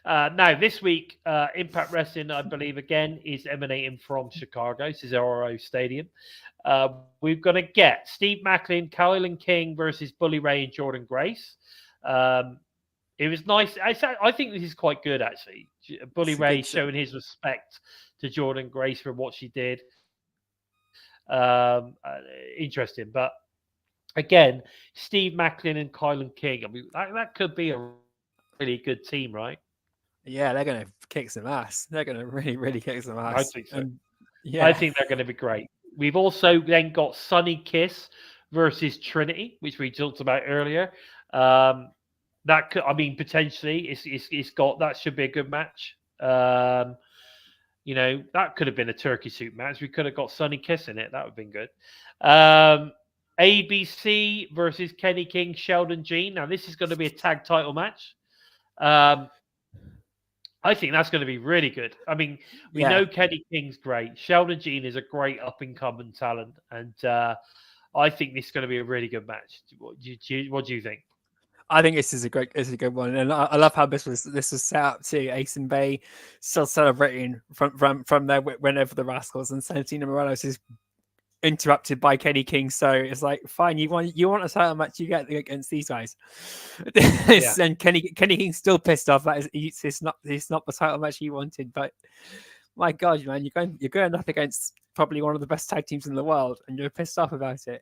Now, this week, Impact Wrestling, I believe, again, is emanating from Chicago. This is RO Stadium. We're going to get Steve Macklin, Kylan King versus Bully Ray and Jordynne Grace. It was nice. I think this is quite good, actually. Bully Ray showing his respect to Jordynne Grace for what she did. Interesting. But again, Steve Macklin and Kylan King. I mean, that could be a really good team, right? Yeah, they're going to kick some ass. They're going to really, really kick some ass. I think so. I think they're going to be great. We've also then got Sunny Kiss versus Trinity, which we talked about earlier. That could, I mean, potentially, it's got that should be a good match. That could have been a turkey suit match. We could have got Sunny Kiss in it. That would have been good. ABC versus Kenny King, Sheldon Jean. Now, this is going to be a tag title match. I think that's going to be really good. I mean, we know Kenny King's great. Sheldon Jean is a great up-and-coming talent. And I think this is going to be a really good match. What do you think? I think this is a good one, and I love how this was set up too. Ace and Bay still celebrating from their win over the Rascals, and Santino Morelos is interrupted by Kenny King. So it's like, fine, you want a title match, you get against these guys. And Kenny King's still pissed off that it's not the title match he wanted. But my God, man, you're going up against probably one of the best tag teams in the world, and you're pissed off about it.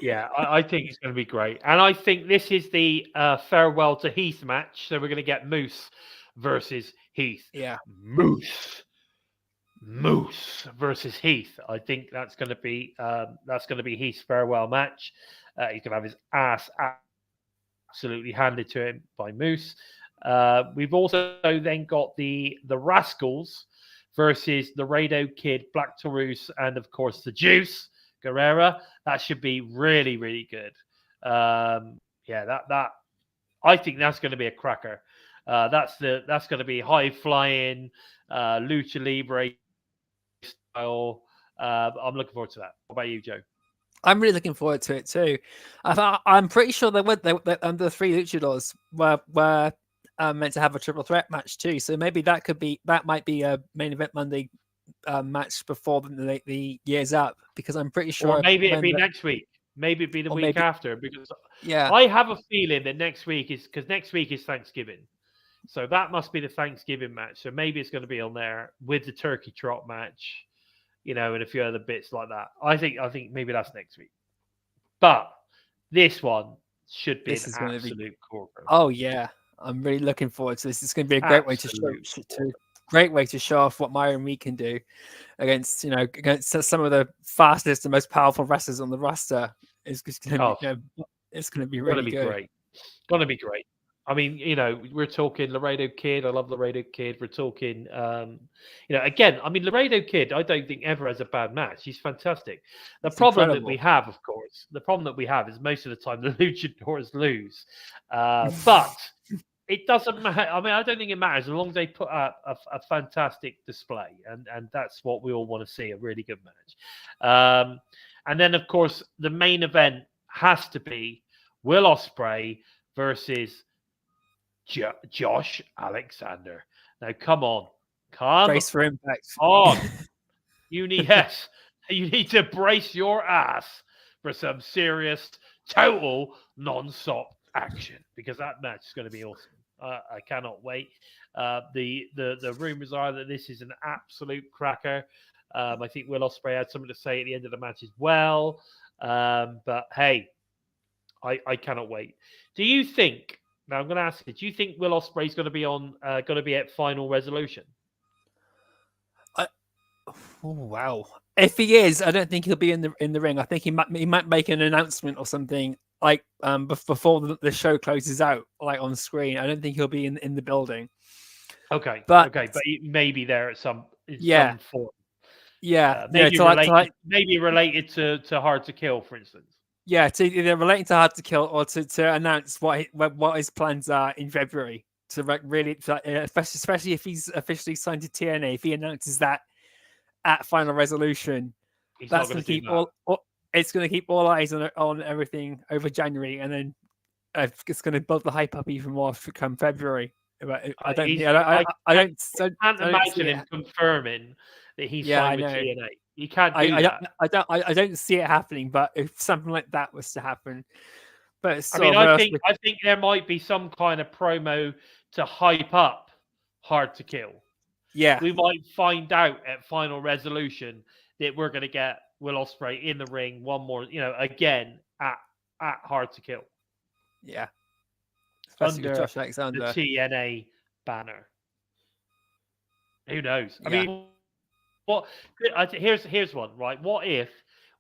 Yeah, I think it's going to be great. And I think this is the farewell to Heath match. So we're going to get Moose versus Heath. Yeah. Moose. Moose versus Heath. I think that's going to be Heath's farewell match. He's going to have his ass absolutely handed to him by Moose. We've also then got the Rascals versus the Laredo Kid, Black Taurus, and of course the Juice Guerrera. That should be really, really good. That I think that's going to be a cracker. That's going to be high flying lucha libre style. I'm looking forward to that. What about you, Joe? I'm really looking forward to it too. I'm pretty sure the three luchadors were meant to have a triple threat match too. So maybe that might be a main event Monday match before the year's up, because I'm pretty sure. Or maybe it'd be next week. Maybe it'd be the week after, because I have a feeling that next week is Thanksgiving. So that must be the Thanksgiving match. So maybe it's going to be on there with the turkey trot match, and a few other bits like that. I think maybe that's next week. But this one should be an absolute corker. Oh yeah, I'm really looking forward to this. It's going to be a great way to show off what Myron we can do against some of the fastest and most powerful wrestlers on the roster. It's going to be really good. Great. Going to be great. I mean, we're talking Laredo Kid. I love Laredo Kid. We're talking, again, I mean, Laredo Kid, I don't think ever has a bad match. He's fantastic. The problem that we have, of course, is most of the time the luchadors lose. But it doesn't matter. I mean, I don't think it matters as long as they put up a fantastic display. And that's what we all want to see, a really good match. And then, of course, the main event has to be Will Ospreay versus Josh Alexander. Now, come on. Brace for impact. On. You need to brace your ass for some serious, total, non-stop action, because that match is going to be awesome. I cannot wait. The rumors are that this is an absolute cracker. I think Will Ospreay had something to say at the end of the match as well. But hey, I cannot wait. Do you think? Now I'm going to ask you: do you think Will Ospreay is going to be at Final Resolution? Wow! If he is, I don't think he'll be in the ring. I think he might make an announcement or something like before the show closes out, like on screen. I don't think he'll be in the building. Okay, but he may be there at some form. Yeah, maybe related to Hard to Kill, for instance. Yeah, to either relating to Hard to Kill or to announce what his plans are in February. To really, especially if he's officially signed to TNA, if he announces that at Final Resolution, that's going to keep it's going to keep all eyes on everything over January, and then it's going to build the hype up even more come February. I can't imagine him confirming that he's signed with TNA. You can't do that. I don't see it happening, but if something like that was to happen, but it's I think there might be some kind of promo to hype up Hard to Kill. Yeah, we might find out at Final Resolution that we're going to get Will Ospreay in the ring one more, again at Hard to Kill. Yeah, especially under Josh Alexander, the TNA banner. Who knows? I mean. Here's one, right? What if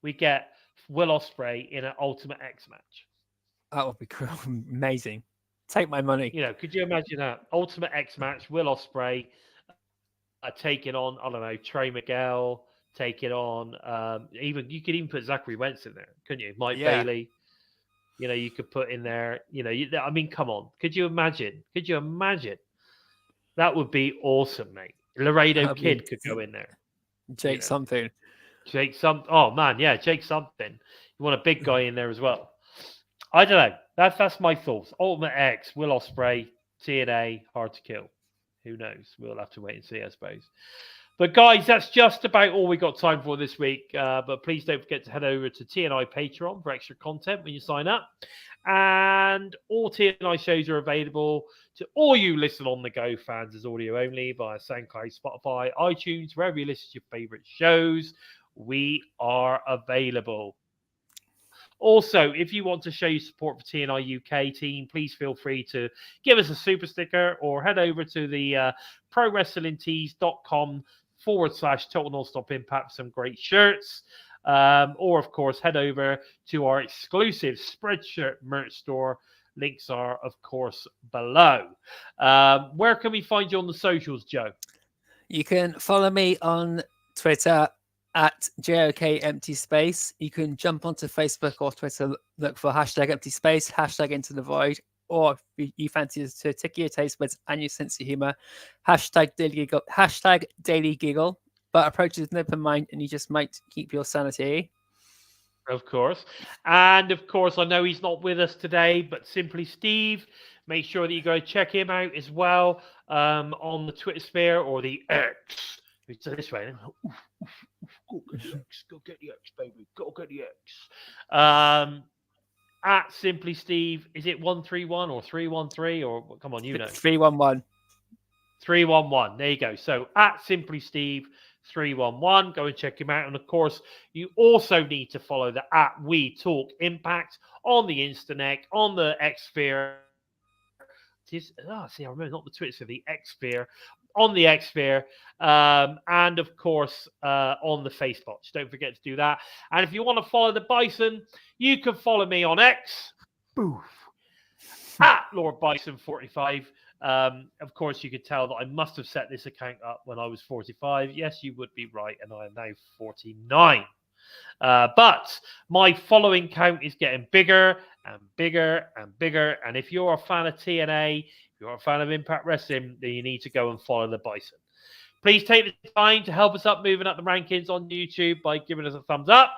we get Will Ospreay in an Ultimate X match? That would be cool. Amazing. Take my money. Could you imagine that Ultimate X match? Will Ospreay taking on, I don't know, Trey Miguel, taking on you could even put Zachary Wentz in there, couldn't you? Mike Bailey. You could put in there. I mean, come on. Could you imagine? That would be awesome, mate. Laredo Kid could go in there. Jake something. Oh man, yeah, Jake something. You want a big guy in there as well. I don't know. That's my thoughts. Ultimate X, Will Ospreay, TNA, Hard to Kill. Who knows? We'll have to wait and see, I suppose. But guys, that's just about all we got time for this week. But please don't forget to head over to TNI Patreon for extra content when you sign up. And all TNI shows are available to all you Listen on the Go fans as audio only via SoundCloud, Spotify, iTunes, wherever you listen to your favorite shows. We are available. Also, if you want to show your support for TNI UK team, please feel free to give us a super sticker or head over to the prowrestlingtees.com Facebook.com/Total Nonstop Impact for some great shirts. Or, of course, head over to our exclusive Spreadshirt merch store. Links are, of course, below. Where can we find you on the socials, Joe? You can follow me on Twitter at JOKEmptySpace. You can jump onto Facebook or Twitter, look for #EmptySpace, #IntoTheVoid, or if you fancy to tickle your taste buds and your sense of humor, #Daily Giggle. But approach it with an open mind, and you just might keep your sanity. Of course. And, of course, I know he's not with us today, but Simply Steve, make sure that you go check him out as well on the Twitter sphere or the X. It's this way. Go get the X. Go get the X, baby. Go get the X. At Simply Steve, is it 131 or 313 or come on, you know? 311. 311. There you go. So at Simply Steve 311, go and check him out. And of course, you also need to follow the at We Talk Impact on the Instanet, on the X Sphere. I remember not the Twitter, so the X Sphere. On the X Sphere, and of course on the Facebook. Don't forget to do that. And if you want to follow the Bison, you can follow me on X, at Lord Bison 45. Of course, you could tell that I must have set this account up when I was 45. Yes, you would be right, and I am now 49. But my following count is getting bigger and bigger and bigger. And if you're a fan of TNA, if you're a fan of Impact Wrestling, then you need to go and follow the Bison. Please take the time to help us up moving up the rankings on YouTube by giving us a thumbs up.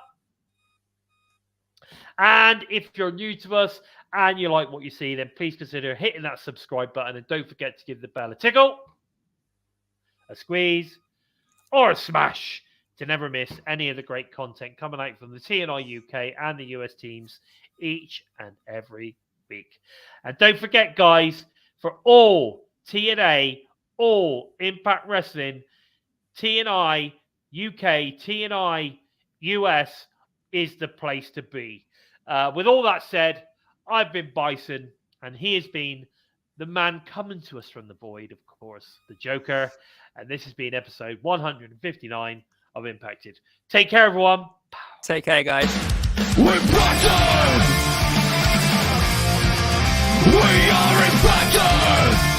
And if you're new to us and you like what you see, then please consider hitting that subscribe button. And don't forget to give the bell a tickle, a squeeze, or a smash to never miss any of the great content coming out from the TNI-UK and the US teams each and every week. And don't forget, guys, for all TNA, all Impact Wrestling, TNI UK, TNI US is the place to be. With all that said, I've been Bison, and he has been the man coming to us from the void, of course, the Joker. And this has been episode 159 of Impacted. Take care, everyone. Take care, guys. We're Bison! We are Impacted!